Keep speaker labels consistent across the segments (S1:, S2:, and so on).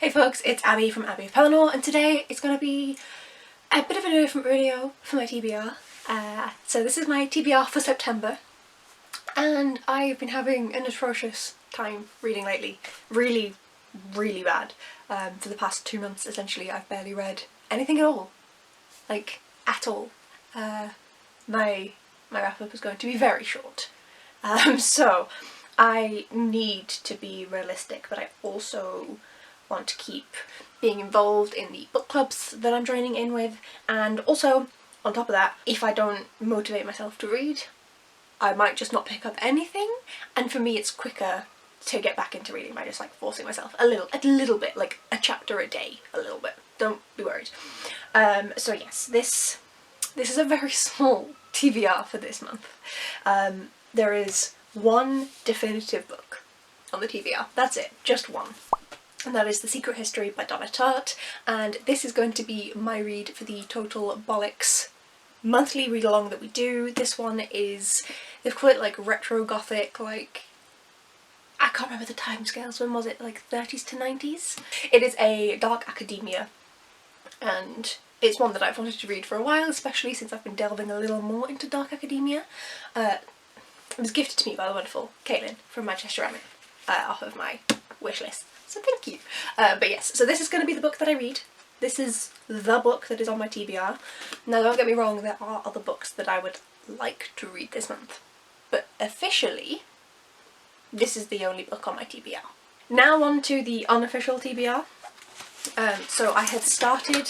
S1: Hey folks, it's Abby from Abby of Pellinor, and today it's going to be a bit of a different video for my TBR. So this is my TBR for September, and I've been having an atrocious time reading lately. Really bad. For the past 2 months essentially I've barely read anything at all. Like, at all. My wrap-up is going to be very short. So I need to be realistic, but I also want to keep being involved in the book clubs that I'm joining in with, and also, on top of that, if I don't motivate myself to read, I might just not pick up anything, and for me it's quicker to get back into reading by just like forcing myself a little bit, like a chapter a day, a little bit. Don't be worried. So yes, this is a very small TBR for this month. There is one definitive book on the TBR. That's it, just one. And that is The Secret History by Donna Tart, and this is going to be my read for the Total Bollocks monthly read along that we do. This one is, they've called it like retro gothic, like, I can't remember the timescales, when was it, like 30s to 90s? It is a dark academia, and it's one that I've wanted to read for a while, especially since I've been delving a little more into dark academia. It was gifted to me by the wonderful Caitlin from Manchester Ramen, off of my wish list. So thank you. But yes, so this is going to be the book that I read. This is the book that is on my TBR. Now don't get me wrong, there are other books that I would like to read this month, but officially this is the only book on my TBR. Now on to the unofficial TBR. So I had started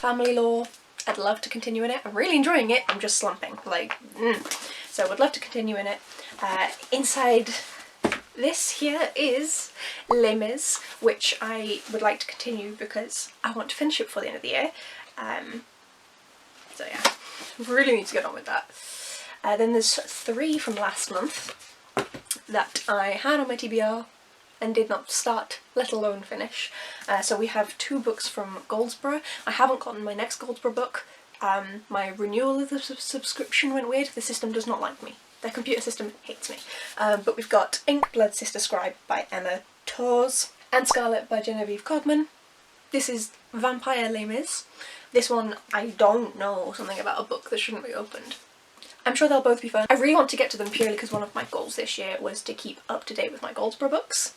S1: Family Law. I'd love to continue in it. I'm really enjoying it. I'm just slumping. So I would love to continue in it. Inside this here is Les Mis, which I would like to continue because I want to finish it before the end of the year. So yeah, really need to get on with that. Then there's 3 from last month that I had on my TBR and did not start, let alone finish. So we have 2 books from Goldsborough. I haven't gotten my next Goldsborough book. My renewal of the subscription went weird. The system does not like me. Their computer system hates me. But we've got Ink Blood Sister Scribe by Emma Törzs and Scarlet by Genevieve Cogman. This is Vampire Les Mis. This one, I don't know something about a book that shouldn't be opened. I'm sure they'll both be fun. I really want to get to them purely because one of my goals this year was to keep up to date with my Goldsborough books.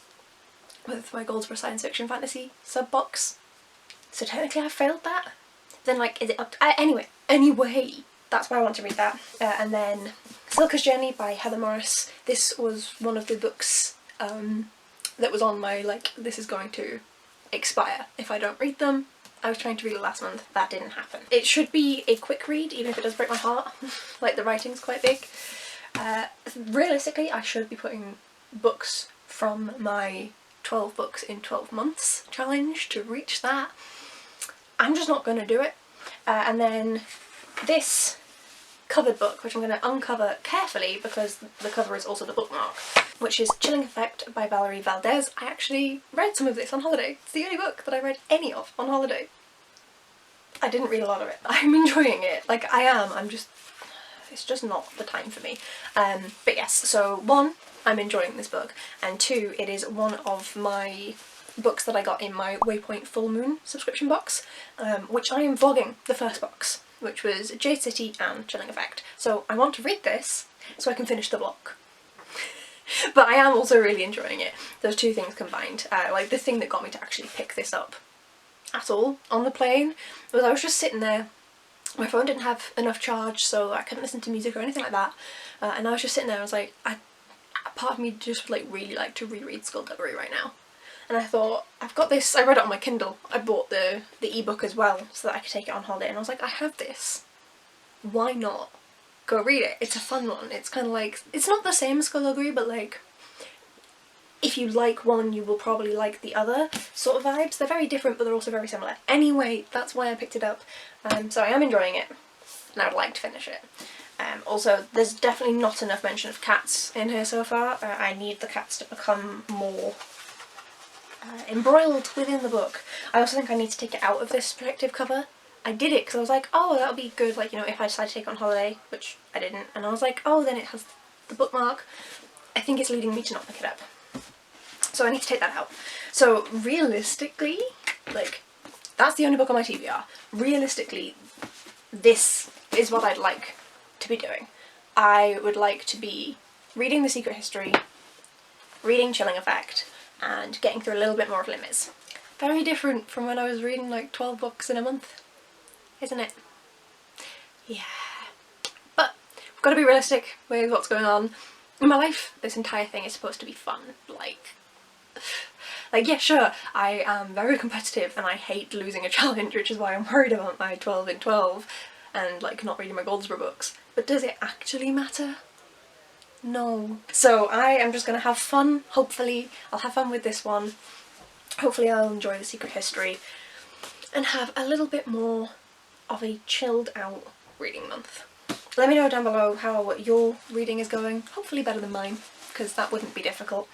S1: With my Goldsborough Science Fiction Fantasy sub-box. So technically I failed that. Then like, is it up to... Anyway, that's why I want to read that. And then Cilka's Journey by Heather Morris. This was one of the books that was on my, like, this is going to expire if I don't read them. I was trying to read it last month, that didn't happen. It should be a quick read, even if it does break my heart. Like, the writing's quite big. Realistically, I should be putting books from my 12 books in 12 months challenge to reach that. I'm just not going to do it. And then this covered book, which I'm going to uncover carefully because the cover is also the bookmark, which is Chilling Effect by Valerie Valdes. I actually read some of this on holiday. It's the only book that I read any of on holiday. I didn't read a lot of it. I'm enjoying it. Like, I am. It's just not the time for me. But yes, so 1, I'm enjoying this book, and 2, it is one of my books that I got in my Waypoint Full Moon subscription box, which I am vlogging the first box, which was Jade City and Chilling Effect. So I want to read this so I can finish the vlog. But I am also really enjoying it. Those 2 things combined. Like, the thing that got me to actually pick this up at all on the plane was I was just sitting there. My phone didn't have enough charge, so I couldn't listen to music or anything like that. And I was just sitting there, I was like, part of me just would like really like to reread Skullduggery right now. And I thought, I've got this, I read it on my Kindle. I bought the ebook as well so that I could take it on holiday, and I was like, I have this. Why not go read it? It's a fun one. It's kind of like, it's not the same as Skullduggery, but like, if you like one, you will probably like the other sort of vibes. They're very different, but they're also very similar. Anyway, that's why I picked it up. So I am enjoying it, and I would like to finish it. Also, there's definitely not enough mention of cats in here so far. I need the cats to become more embroiled within the book. I also think I need to take it out of this protective cover. I did it because I was like, oh, that'll be good, like, you know, if I decide to take it on holiday, which I didn't, and I was like, oh, then it has the bookmark. I think it's leading me to not pick it up. So I need to take that out. So realistically, like, that's the only book on my TBR. Realistically, this is what I'd like to be doing. I would like to be reading The Secret History, reading Chilling Effect, and getting through a little bit more of Les Mis. Very different from when I was reading like 12 books in a month, isn't it? Yeah. But I've got to be realistic with what's going on in my life. This entire thing is supposed to be fun. Like, yeah, sure, I am very competitive and I hate losing a challenge, which is why I'm worried about my 12 in 12 and like not reading my Goldsborough books. But does it actually matter? No. So I am just gonna have fun, hopefully. I'll have fun with this one. Hopefully I'll enjoy The Secret History and have a little bit more of a chilled out reading month. Let me know down below how your reading is going. Hopefully better than mine, because that wouldn't be difficult.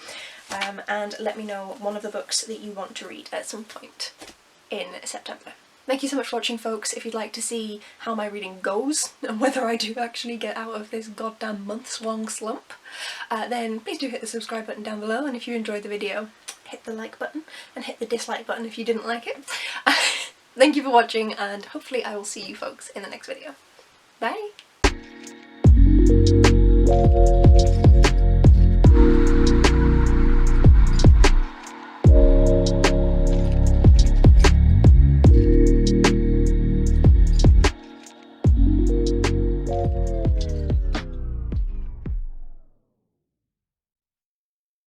S1: And let me know one of the books that you want to read at some point in September. Thank you so much for watching, folks. If you'd like to see how my reading goes and whether I do actually get out of this goddamn months-long slump, then please do hit the subscribe button down below, and if you enjoyed the video, hit the like button and hit the dislike button if you didn't like it. Thank you for watching, and hopefully I will see you folks in the next video. Bye!